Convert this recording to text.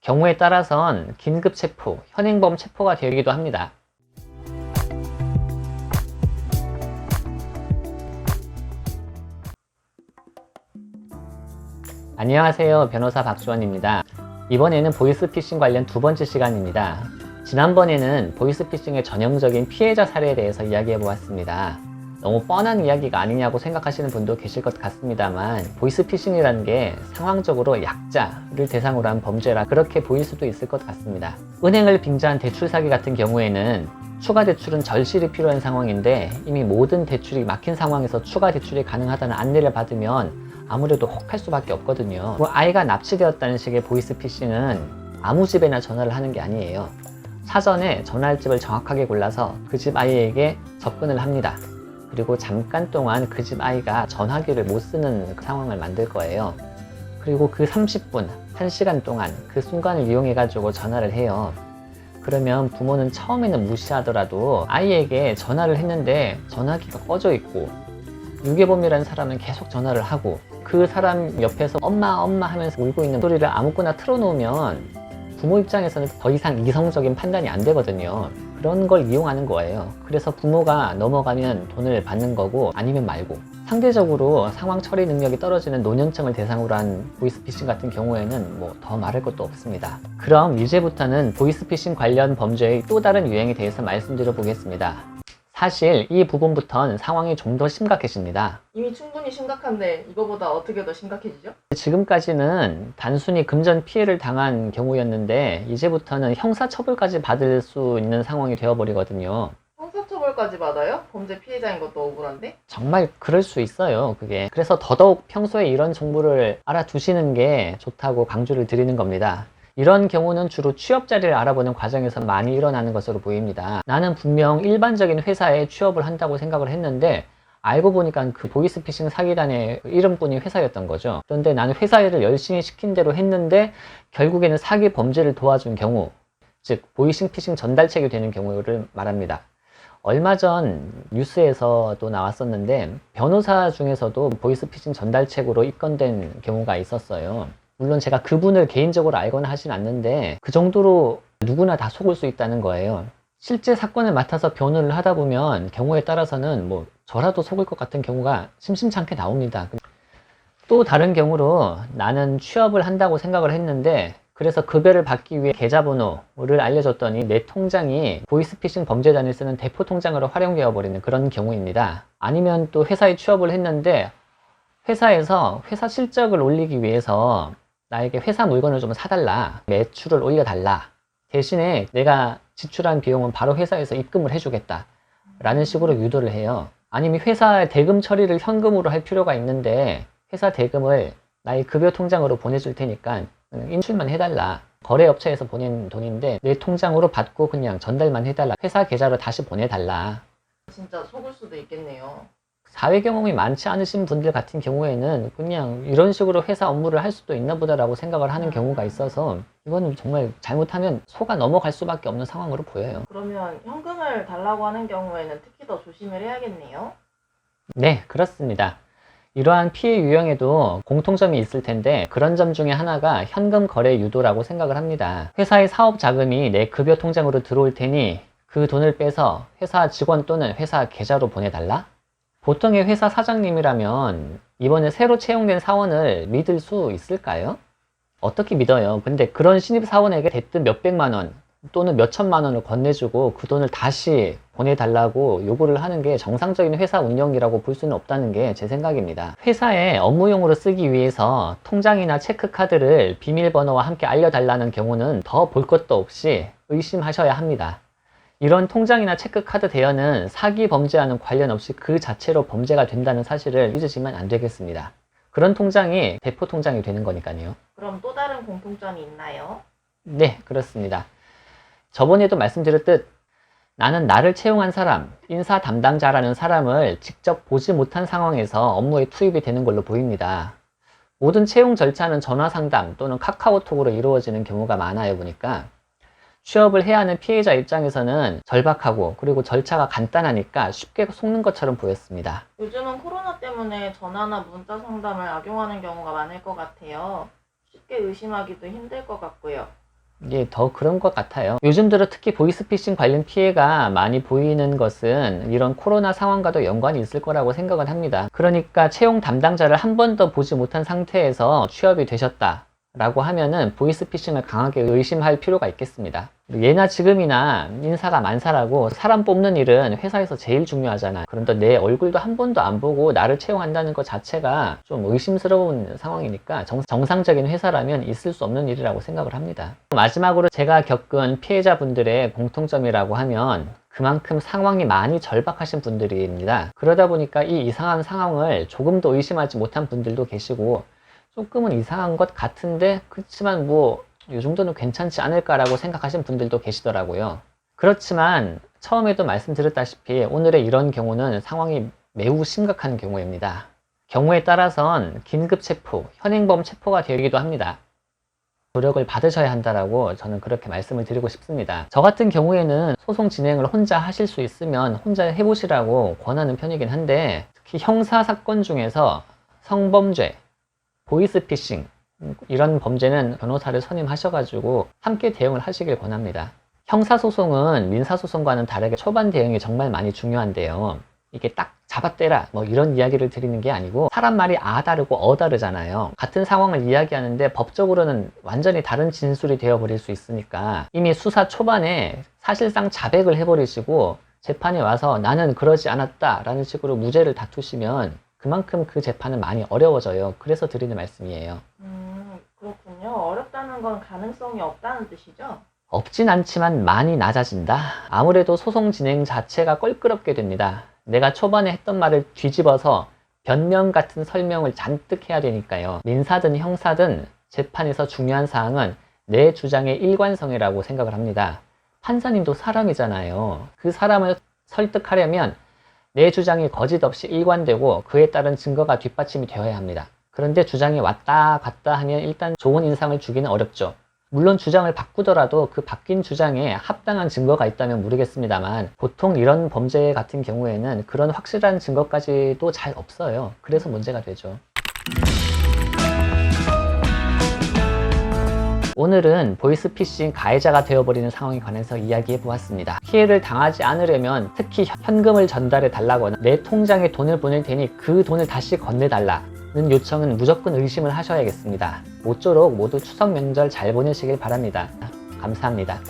경우에 따라선 긴급 체포, 현행범 체포가 되기도 합니다. 안녕하세요. 변호사 박주원입니다. 이번에는 보이스피싱 관련 두 번째 시간입니다. 지난번에는 보이스피싱의 전형적인 피해자 사례에 대해서 이야기해 보았습니다. 너무 뻔한 이야기가 아니냐고 생각하시는 분도 계실 것 같습니다만, 보이스피싱이라는 게 상황적으로 약자를 대상으로 한 범죄라 그렇게 보일 수도 있을 것 같습니다. 은행을 빙자한 대출 사기 같은 경우에는 추가 대출은 절실히 필요한 상황인데 이미 모든 대출이 막힌 상황에서 추가 대출이 가능하다는 안내를 받으면 아무래도 혹할 수밖에 없거든요. 아이가 납치되었다는 식의 보이스피싱은 아무 집에나 전화를 하는 게 아니에요. 사전에 전화할 집을 정확하게 골라서 그 집 아이에게 접근을 합니다. 그리고 잠깐 동안 그 집 아이가 전화기를 못 쓰는 상황을 만들 거예요. 그리고 그 30분, 1시간 동안 그 순간을 이용해 가지고 전화를 해요. 그러면 부모는 처음에는 무시하더라도 아이에게 전화를 했는데 전화기가 꺼져 있고 유괴범이라는 사람은 계속 전화를 하고 그 사람 옆에서 엄마 하면서 울고 있는 소리를 아무거나 틀어놓으면 부모 입장에서는 더 이상 이성적인 판단이 안 되거든요. 그런 걸 이용하는 거예요. 그래서 부모가 넘어가면 돈을 받는 거고 아니면 말고, 상대적으로 상황 처리 능력이 떨어지는 노년층을 대상으로 한 보이스피싱 같은 경우에는 뭐 더 말할 것도 없습니다. 그럼 이제부터는 보이스피싱 관련 범죄의 또 다른 유형에 대해서 말씀드려 보겠습니다. 사실 이 부분부터는 상황이 좀 더 심각해집니다. 이미 충분히 심각한데 이거보다 어떻게 더 심각해지죠? 지금까지는 단순히 금전 피해를 당한 경우였는데 이제부터는 형사처벌까지 받을 수 있는 상황이 되어버리거든요. 형사처벌까지 받아요? 범죄 피해자인 것도 억울한데? 정말 그럴 수 있어요, 그게. 그래서 더더욱 평소에 이런 정보를 알아두시는 게 좋다고 강조를 드리는 겁니다. 이런 경우는 주로 취업 자리를 알아보는 과정에서 많이 일어나는 것으로 보입니다. 나는 분명 일반적인 회사에 취업을 한다고 생각을 했는데 알고 보니까 그 보이스피싱 사기단의 이름뿐인 회사였던 거죠. 그런데 나는 회사 일을 열심히 시킨 대로 했는데 결국에는 사기 범죄를 도와준 경우, 즉 보이스피싱 전달책이 되는 경우를 말합니다. 얼마 전 뉴스에서도 나왔었는데 변호사 중에서도 보이스피싱 전달책으로 입건된 경우가 있었어요. 물론 제가 그분을 개인적으로 알거나 하진 않는데 그 정도로 누구나 다 속을 수 있다는 거예요. 실제 사건을 맡아서 변호를 하다 보면 경우에 따라서는 뭐 저라도 속을 것 같은 경우가 심심찮게 나옵니다. 또 다른 경우로 나는 취업을 한다고 생각을 했는데 그래서 급여를 받기 위해 계좌번호를 알려줬더니 내 통장이 보이스피싱 범죄단이 쓰는 대포 통장으로 활용되어 버리는 그런 경우입니다. 아니면 또 회사에 취업을 했는데 회사에서 회사 실적을 올리기 위해서 나에게 회사 물건을 좀 사달라, 매출을 올려달라, 대신에 내가 지출한 비용은 바로 회사에서 입금을 해주겠다 라는 식으로 유도를 해요. 아니면 회사 대금 처리를 현금으로 할 필요가 있는데 회사 대금을 나의 급여 통장으로 보내줄 테니까 인출만 해달라, 거래업체에서 보낸 돈인데 내 통장으로 받고 그냥 전달만 해달라, 회사 계좌로 다시 보내달라. 진짜 속을 수도 있겠네요. 사회 경험이 많지 않으신 분들 같은 경우에는 그냥 이런 식으로 회사 업무를 할 수도 있나 보다라고 생각을 하는 경우가 있어서 이거는 정말 잘못하면 속아 넘어갈 수밖에 없는 상황으로 보여요. 그러면 현금을 달라고 하는 경우에는 특히 더 조심을 해야겠네요. 네, 그렇습니다. 이러한 피해 유형에도 공통점이 있을 텐데 그런 점 중에 하나가 현금 거래 유도라고 생각을 합니다. 회사의 사업 자금이 내 급여 통장으로 들어올 테니 그 돈을 빼서 회사 직원 또는 회사 계좌로 보내달라? 보통의 회사 사장님이라면 이번에 새로 채용된 사원을 믿을 수 있을까요? 어떻게 믿어요? 근데 그런 신입 사원에게 대뜸 몇백만 원 또는 몇천만 원을 건네주고 그 돈을 다시 보내달라고 요구를 하는 게 정상적인 회사 운영이라고 볼 수는 없다는 게 제 생각입니다. 회사에 업무용으로 쓰기 위해서 통장이나 체크카드를 비밀번호와 함께 알려달라는 경우는 더 볼 것도 없이 의심하셔야 합니다. 이런 통장이나 체크카드 대여는 사기 범죄와는 관련 없이 그 자체로 범죄가 된다는 사실을 잊으시면 안 되겠습니다. 그런 통장이 대포 통장이 되는 거니까요. 그럼 또 다른 공통점이 있나요? 네, 그렇습니다. 저번에도 말씀드렸듯 나는 나를 채용한 사람, 인사 담당자라는 사람을 직접 보지 못한 상황에서 업무에 투입이 되는 걸로 보입니다. 모든 채용 절차는 전화 상담 또는 카카오톡으로 이루어지는 경우가 많아요 보니까 취업을 해야 하는 피해자 입장에서는 절박하고 그리고 절차가 간단하니까 쉽게 속는 것처럼 보였습니다. 요즘은 코로나 때문에 전화나 문자 상담을 악용하는 경우가 많을 것 같아요. 쉽게 의심하기도 힘들 것 같고요. 이게 더 그런 것 같아요. 요즘 들어 특히 보이스피싱 관련 피해가 많이 보이는 것은 이런 코로나 상황과도 연관이 있을 거라고 생각을 합니다. 그러니까 채용 담당자를 한 번도 보지 못한 상태에서 취업이 되셨다 라고 하면은 보이스피싱을 강하게 의심할 필요가 있겠습니다. 예나 지금이나 인사가 만사라고 사람 뽑는 일은 회사에서 제일 중요하잖아요. 그런데 내 얼굴도 한 번도 안 보고 나를 채용한다는 것 자체가 좀 의심스러운 상황이니까 정상적인 회사라면 있을 수 없는 일이라고 생각을 합니다. 마지막으로 제가 겪은 피해자분들의 공통점이라고 하면 그만큼 상황이 많이 절박하신 분들입니다. 그러다 보니까 이 이상한 상황을 조금 더 의심하지 못한 분들도 계시고 조금은 이상한 것 같은데 그렇지만 뭐 이 정도는 괜찮지 않을까라고 생각하신 분들도 계시더라고요. 그렇지만 처음에도 말씀드렸다시피 오늘의 이런 경우는 상황이 매우 심각한 경우입니다. 경우에 따라선 긴급 체포, 현행범 체포가 되기도 합니다. 노력을 받으셔야 한다라고 저는 그렇게 말씀을 드리고 싶습니다. 저 같은 경우에는 소송 진행을 혼자 하실 수 있으면 혼자 해보시라고 권하는 편이긴 한데 특히 형사 사건 중에서 성범죄, 보이스피싱 이런 범죄는 변호사를 선임하셔가지고 함께 대응을 하시길 권합니다. 형사소송은 민사소송과는 다르게 초반 대응이 정말 많이 중요한데요. 이게 딱 잡아떼라 뭐 이런 이야기를 드리는 게 아니고 사람 말이 아 다르고 어 다르잖아요. 같은 상황을 이야기하는데 법적으로는 완전히 다른 진술이 되어버릴 수 있으니까 이미 수사 초반에 사실상 자백을 해버리시고 재판에 와서 나는 그러지 않았다 라는 식으로 무죄를 다투시면 그만큼 그 재판은 많이 어려워져요. 그래서 드리는 말씀이에요. 그렇군요. 어렵다는 건 가능성이 없다는 뜻이죠? 없진 않지만 많이 낮아진다. 아무래도 소송 진행 자체가 껄끄럽게 됩니다. 내가 초반에 했던 말을 뒤집어서 변명 같은 설명을 잔뜩 해야 되니까요. 민사든 형사든 재판에서 중요한 사항은 내 주장의 일관성이라고 생각을 합니다. 판사님도 사람이잖아요. 그 사람을 설득하려면 내 주장이 거짓 없이 일관되고 그에 따른 증거가 뒷받침이 되어야 합니다. 그런데 주장이 왔다 갔다 하면 일단 좋은 인상을 주기는 어렵죠. 물론 주장을 바꾸더라도 그 바뀐 주장에 합당한 증거가 있다면 모르겠습니다만 보통 이런 범죄 같은 경우에는 그런 확실한 증거까지도 잘 없어요. 그래서 문제가 되죠. 오늘은 보이스피싱 가해자가 되어버리는 상황에 관해서 이야기해 보았습니다. 피해를 당하지 않으려면 특히 현금을 전달해 달라거나 내 통장에 돈을 보낼 테니 그 돈을 다시 건네달라 는 요청은 무조건 의심을 하셔야겠습니다. 모쪼록 모두 추석 명절 잘 보내시길 바랍니다. 감사합니다.